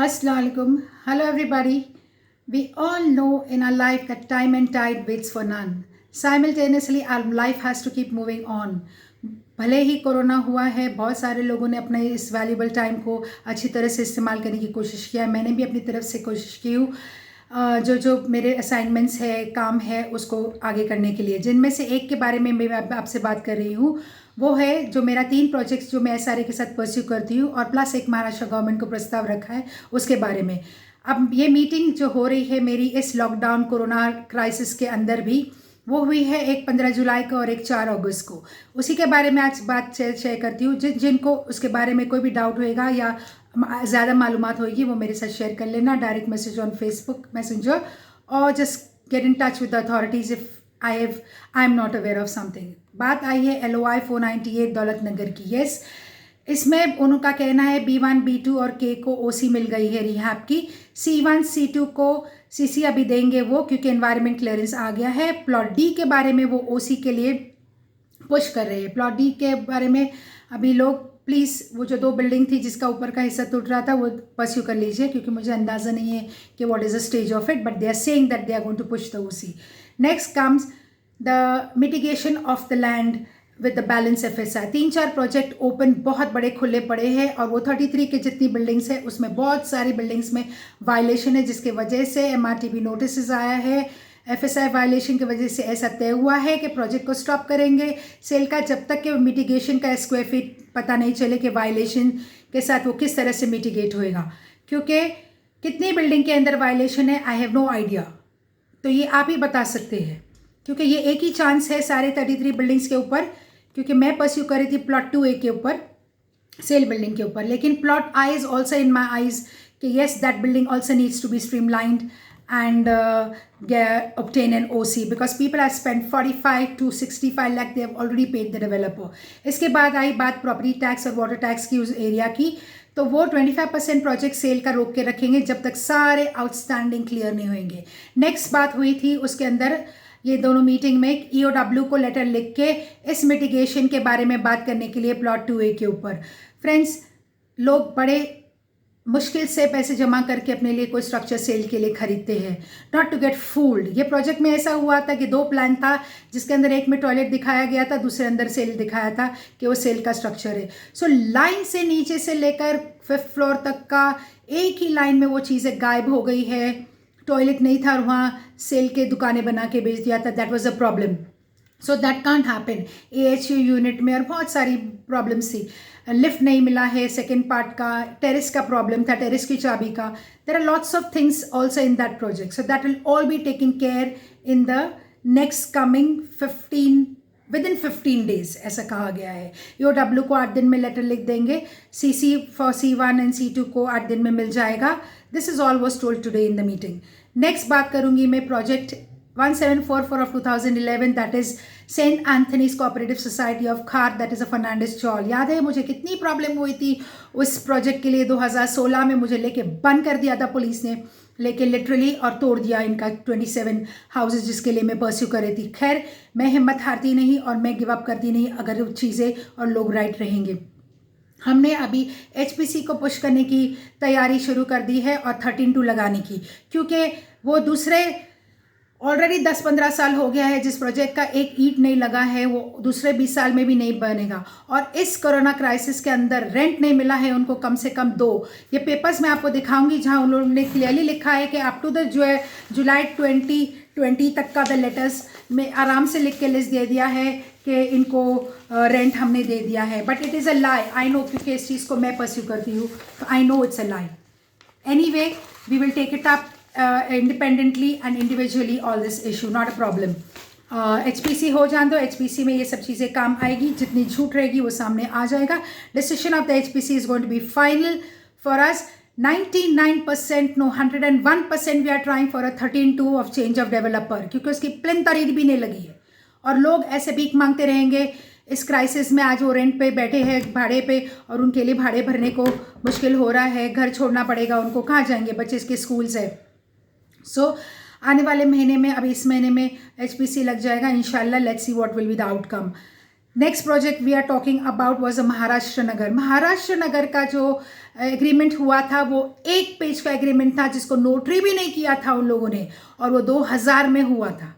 Assalamu alaikum. Hello everybody. We all know in our life that time and tide waits for none. Simultaneously our life has to keep moving on. भले ही corona हुआ है, बहुत सारे लोगों ने अपने इस वैल्यूबल टाइम को अच्छी तरह से इस्तेमाल करने की कोशिश किया है। मैंने भी अपनी तरफ से कोशिश की हूँ जो जो मेरे असाइनमेंट्स है, काम है, उसको आगे करने के लिए। जिनमें से एक के बारे में मैं आपसे बात कर रही हूँ, वो है जो मेरा 3 प्रोजेक्ट्स जो मैं एसआरए के साथ परस्यू करती हूँ और प्लस एक महाराष्ट्र गवर्नमेंट को प्रस्ताव रखा है उसके बारे में। अब ये मीटिंग जो हो रही है मेरी इस लॉकडाउन कोरोना क्राइसिस के अंदर भी, वो हुई है एक 15 जुलाई को और एक 4 अगस्त को। उसी के बारे में आज बात शेयर करती हूँ। जिनको उसके बारे में कोई भी डाउट होएगा या ज़्यादा मालूमात होगी वो मेरे साथ शेयर कर लेना, direct message on Facebook messenger, और just get in touch with the authorities if I am not aware of something. बात आई है LOI 498 दौलत नगर की। यस, इसमें उनका कहना है B1, B2 और K को OC मिल गई है रिहैब की। C1, C2 को CC अभी देंगे वो, क्योंकि एनवायरनमेंट क्लियरेंस आ गया है। प्लॉट D के बारे में वो OC के लिए पुश कर रहे हैं। प्लॉट D के बारे में अभी लोग प्लीज़ वो जो 2 बिल्डिंग थी जिसका ऊपर का हिस्सा टूट रहा था वो परस्यू कर लीजिए, क्योंकि मुझे अंदाज़ा नहीं है कि what is the stage of it, but they are saying that they are going to push the OC। Next comes the mitigation of the land with the balance FSI। 3-4 project open बहुत बड़े खुले पड़े हैं और वो 33 के जितनी buildings है उसमें बहुत सारी बिल्डिंग्स में वायलेशन है, जिसके वजह से MRTB नोटिस आया है। FSI वायलेशन की वजह से ऐसा तय हुआ है कि प्रोजेक्ट को स्टॉप करेंगे सेल का, जब तक कि मिटिगेशन का स्क्वायर फीट पता नहीं चले कि वायलेशन के साथ वो किस तरह से मिटिगेट होएगा। क्योंकि कितनी बिल्डिंग के अंदर वायलेशन है आई हैव नो आइडिया, तो ये आप ही बता सकते हैं, क्योंकि ये एक ही चांस है सारे 33 बिल्डिंग्स के ऊपर। क्योंकि मैं परस्यू कर रही थी प्लॉट 2A के ऊपर, सेल बिल्डिंग के ऊपर, लेकिन plot I is also in my eyes कि yes that building also needs to be streamlined and obtain an OC because people have spent 45 to 65 lakh, they have already paid the developer। इसके बाद आई बात property tax और water tax की उस area की, तो वो 25% प्रोजेक्ट सेल का रोक के रखेंगे जब तक सारे आउटस्टैंडिंग क्लियर नहीं होंगे। नेक्स्ट बात हुई थी उसके अंदर, ये दोनों मीटिंग में EOW को लेटर लिख के इस मिटिगेशन के बारे में बात करने के लिए प्लॉट 2A के ऊपर। फ्रेंड्स, लोग बड़े मुश्किल से पैसे जमा करके अपने लिए कोई स्ट्रक्चर सेल के लिए खरीदते हैं, नॉट टू गेट फूल्ड। ये प्रोजेक्ट में ऐसा हुआ था कि 2 प्लान था, जिसके अंदर एक में टॉयलेट दिखाया गया था, दूसरे अंदर सेल दिखाया था कि वो सेल का स्ट्रक्चर है। सो लाइन से नीचे से लेकर 5th फ्लोर तक का एक ही लाइन में वो चीज़ें गायब हो गई है। टॉयलेट नहीं था और वहाँ सेल के दुकानें बना के बेच दिया था। That was a problem, so that can't happen. AHU unit में और बहुत सारी प्रॉब्लम्स थी। लिफ्ट नहीं मिला है, सेकेंड पार्ट का टेरेस का प्रॉब्लम था, टेरेस की चाबी का। There are lots of things also in that project, so that will all be taken care in the next coming 15 days, ऐसा कहा गया है। EOW को 8 दिन में लेटर लिख देंगे, CC for C1 and C2 को 8 दिन में मिल जाएगा। This is all was told today in the meeting. Next बात करूंगी मैं project 1744 of 2011, that is saint Anthony's cooperative society of Khar, that is a Fernandes chawl. याद है मुझे कितनी प्रॉब्लम हुई थी उस प्रोजेक्ट के लिए। 2016 में मुझे लेके बंद कर दिया था पुलिस ने, लेके लिटरली, और तोड़ दिया इनका 27 हाउसेज जिसके लिए मैं परस्यू कर रही थी। खैर, मैं हिम्मत हारती नहीं और मैं गिव अप करती नहीं अगर चीज़ें और लोग राइट रहेंगे। हमने अभी HPC को पुश करने की तैयारी शुरू कर दी है और 13-2 लगाने की, क्योंकि वो दूसरे ऑलरेडी 10-15 साल हो गया है जिस प्रोजेक्ट का एक ईंट नहीं लगा है, वो दूसरे 20 साल में भी नहीं बनेगा। और इस कोरोना क्राइसिस के अंदर रेंट नहीं मिला है उनको कम से कम 2। ये पेपर्स मैं आपको दिखाऊंगी जहां उन लोगों ने क्लियरली लिखा है कि अप टू द जो है जुलाई 2020 तक का द लेटर्स में आराम से लिख के लिस्ट दे दिया है कि इनको रेंट हमने दे दिया है। But it is a lie, I know, क्योंकि इस चीज़ को मैं परस्यू करती हूँ, तो I know it's a lie. Anyway, we will take it up independently and individually all this issue, not a problem। HPC हो जान दो, HPC में ये सब चीज़ें काम आएगी, जितनी झूठ रहेगी वो सामने आ जाएगा। Decision of the HPC is going to be final for us। 99% no 101% we are trying for a 13-2 of change of developer, क्योंकि उसकी प्लिंथ और ईंट भी नहीं लगी है और लोग ऐसे भीख मांगते रहेंगे इस क्राइसिस में। आज वो रेंट पे बैठे हैं भाड़े पे और उनके लिए भाड़े भरने को मुश्किल हो रहा है, घर छोड़ना पड़ेगा उनको, कहाँ जाएंगे बच्चे, इसके स्कूल्स है। सो आने वाले महीने में, अभी इस महीने में HPC लग जाएगा इंशाल्लाह। Let's see what will be the outcome. Next project we are talking about was a Maharashtra Nagar. Maharashtra Nagar का जो एग्रीमेंट हुआ था वो 1 पेज का एग्रीमेंट था जिसको नोटरी भी नहीं किया था उन लोगों ने, और वो 2000 में हुआ था।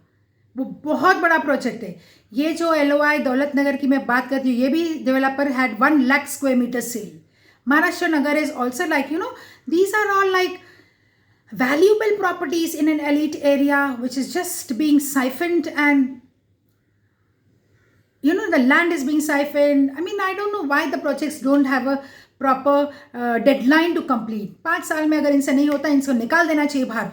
वो बहुत बड़ा प्रोजेक्ट है। ये जो LOI दौलत नगर की मैं बात करती हूँ, ये भी developer had 1 lakh square metre sale. Maharashtra Nagar is also like these are all like valuable properties in an elite area which is just being siphoned, and the land is being siphoned. I mean, I don't know why the projects don't have a proper deadline to complete. 5 साल में अगर इनसे नहीं होता, इनको निकाल देना चाहिए बाहर.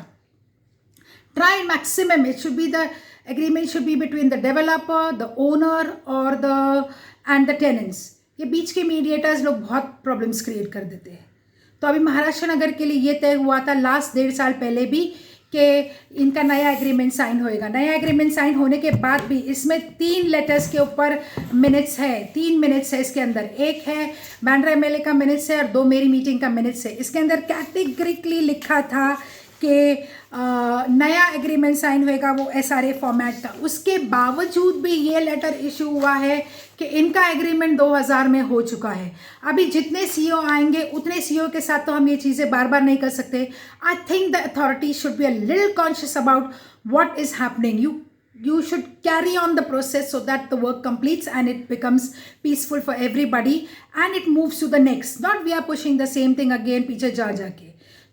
Try maximum. It should be the agreement should be between the developer, the owner, or the tenants. ये बीच के मीडिएटर्स लोग बहुत प्रॉब्लम्स क्रिएट कर देते हैं. तो अभी महाराष्ट्र नगर के लिए ये तय हुआ था लास्ट 1.5 साल पहले भी कि इनका नया एग्रीमेंट साइन होएगा. नया एग्रीमेंट साइन होने के बाद भी इसमें 3 लेटर्स के ऊपर मिनट्स है, 3 मिनट्स है इसके अंदर. एक है बांद्रा MLA का मिनट्स है और 2 मेरी मीटिंग का मिनट्स है. इसके अंदर कैटेगरिकली लिखा था कि नया एग्रीमेंट साइन होएगा वो SRA फॉर्मेट का. उसके बावजूद भी ये लेटर इशू हुआ है कि इनका एग्रीमेंट 2000 में हो चुका है. अभी जितने CEO आएंगे उतने CEO के साथ तो हम ये चीज़ें बार बार नहीं कर सकते. I think the authority should be a little conscious about what is happening. You should carry on the process so that the work completes and it becomes peaceful for everybody and it moves to the next. Not we are pushing the same thing again पीछे जा जाके.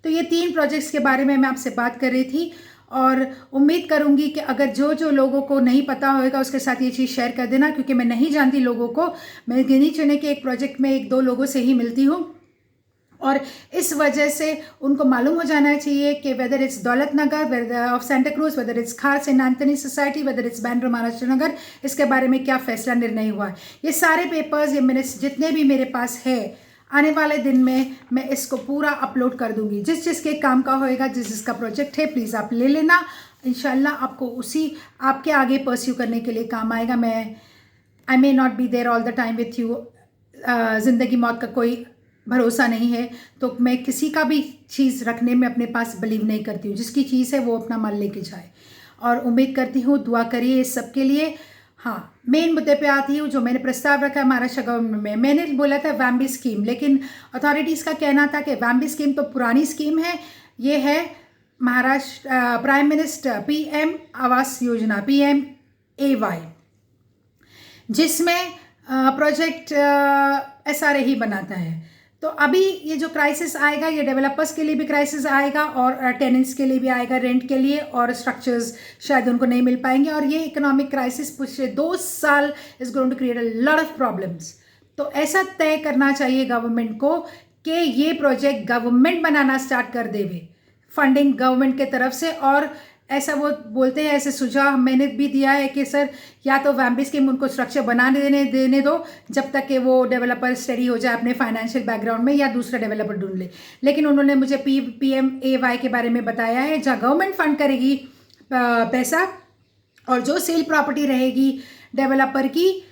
तो ये 3 projects के बारे में मैं आपसे बात कर रही थी और उम्मीद करूंगी कि अगर जो लोगों को नहीं पता होगा उसके साथ ये चीज़ शेयर कर देना, क्योंकि मैं नहीं जानती लोगों को. मैं गिनी चुने के एक प्रोजेक्ट में 1-2 लोगों से ही मिलती हूँ और इस वजह से उनको मालूम हो जाना चाहिए कि whether it's Daulat Nagar of Santa Cruz, whether it's Khar Saint Anthony Society, whether it's Bandra Maharashtra Nagar, इसके बारे में क्या फैसला निर्णय हुआ है. ये सारे पेपर्स, ये मिनट्स जितने भी मेरे पास है, आने वाले दिन में मैं इसको पूरा अपलोड कर दूंगी. जिस जिसके काम का होएगा, जिस जिसका प्रोजेक्ट है, प्लीज़ आप ले लेना. इंशाल्लाह आपको उसी आपके आगे परस्यू करने के लिए काम आएगा. I may not be there all the time with you. ज़िंदगी मौत का कोई भरोसा नहीं है, तो मैं किसी का भी चीज़ रखने में अपने पास बिलीव नहीं करती हूँ. जिसकी चीज़ है वो अपना माल लेके जाए. और उम्मीद करती हूँ दुआ करिए इस सब के लिए. हाँ, मेन मुद्दे पे आती हूँ जो मैंने प्रस्ताव रखा है महाराष्ट्र गवर्नमेंट में. मैंने बोला था वैम्बी स्कीम, लेकिन अथॉरिटीज़ का कहना था कि वैम्बी स्कीम तो पुरानी स्कीम है. ये है Maharashtra prime minister PM Awas Yojana, PMAY, जिसमें प्रोजेक्ट SRA ही बनाता है. तो अभी ये जो क्राइसिस आएगा, ये डेवलपर्स के लिए भी क्राइसिस आएगा और टेनेंट्स के लिए भी आएगा, रेंट के लिए, और स्ट्रक्चर्स शायद उनको नहीं मिल पाएंगे. और ये इकोनॉमिक क्राइसिस पिछले 2 साल is going to create a lot of problems. तो ऐसा तय करना चाहिए गवर्नमेंट को कि ये प्रोजेक्ट गवर्नमेंट बनाना स्टार्ट कर देवे, फंडिंग गवर्नमेंट के तरफ से. और ऐसा वो बोलते हैं, ऐसे सुझाव मैंने भी दिया है कि सर या तो वैम्बी स्कीम उनको स्ट्रक्चर बनाने देने दो जब तक कि वो डेवलपर स्टडी हो जाए अपने फाइनेंशियल बैकग्राउंड में, या दूसरा डेवलपर ढूंढ ले. लेकिन उन्होंने मुझे PMAY के बारे में बताया है, जहाँ गवर्नमेंट फंड करेगी पैसा, और जो सेल प्रॉपर्टी रहेगी डेवलपर की,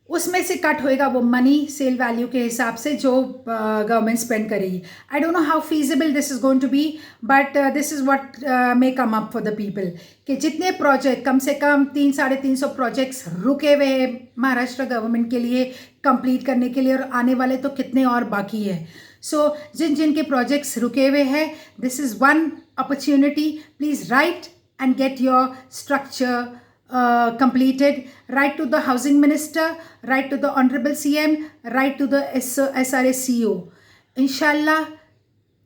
उसमें से कट होएगा वो मनी सेल वैल्यू के हिसाब से जो गवर्नमेंट स्पेंड करेगी. I don't know how feasible this is going to be, but this is what may come up for the people. कि जितने प्रोजेक्ट, कम से कम 300-350 प्रोजेक्ट्स रुके हुए हैं महाराष्ट्र गवर्नमेंट के लिए कंप्लीट करने के लिए, और आने वाले तो कितने और बाकी है. सो जिनके प्रोजेक्ट्स रुके हुए हैं, this is one opportunity. Please write and get your structure completed. Write to the housing minister, write to the honorable CM, write to the SRA CEO. इंशाल्लाह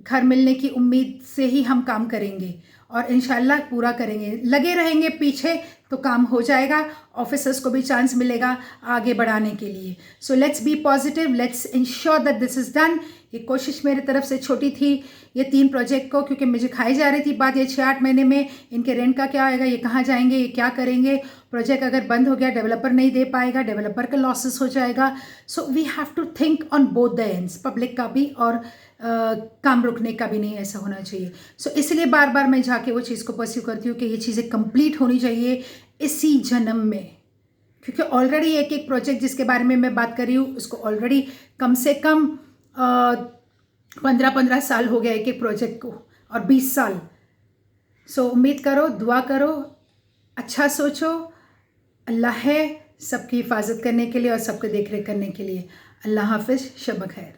घर मिलने की उम्मीद से ही हम काम करेंगे और इंशाल्लाह पूरा करेंगे. लगे रहेंगे पीछे तो काम हो जाएगा, ऑफिसर्स को भी चांस मिलेगा आगे बढ़ाने के लिए. So let's be positive, let's ensure that this is done. ये कोशिश मेरी तरफ से छोटी थी ये 3 प्रोजेक्ट को, क्योंकि मुझे खाई जा रही थी बात ये 6-8 महीने में इनके रेंट का क्या आएगा, ये कहाँ जाएंगे, ये क्या करेंगे. प्रोजेक्ट अगर बंद हो गया, डेवलपर नहीं दे पाएगा, डेवलपर का लॉसेस हो जाएगा. So we have to think on both the ends, public का भी और काम रुकने का भी नहीं, ऐसा होना चाहिए. सो इसलिए बार बार मैं जाके वो चीज़ को परस्यू करती हूँ कि ये चीज़ें कंप्लीट होनी चाहिए इसी जन्म में, क्योंकि ऑलरेडी एक प्रोजेक्ट जिसके बारे में मैं बात कर रही हूँ उसको ऑलरेडी कम से कम 15 साल हो गया एक प्रोजेक्ट को, और 20 साल. सो उम्मीद करो, दुआ करो, अच्छा सोचो. अल्लाह है सबकी हिफाजत करने के लिए और सबको देख रेख करने के लिए. अल्लाह हाफिज़, शब खैर.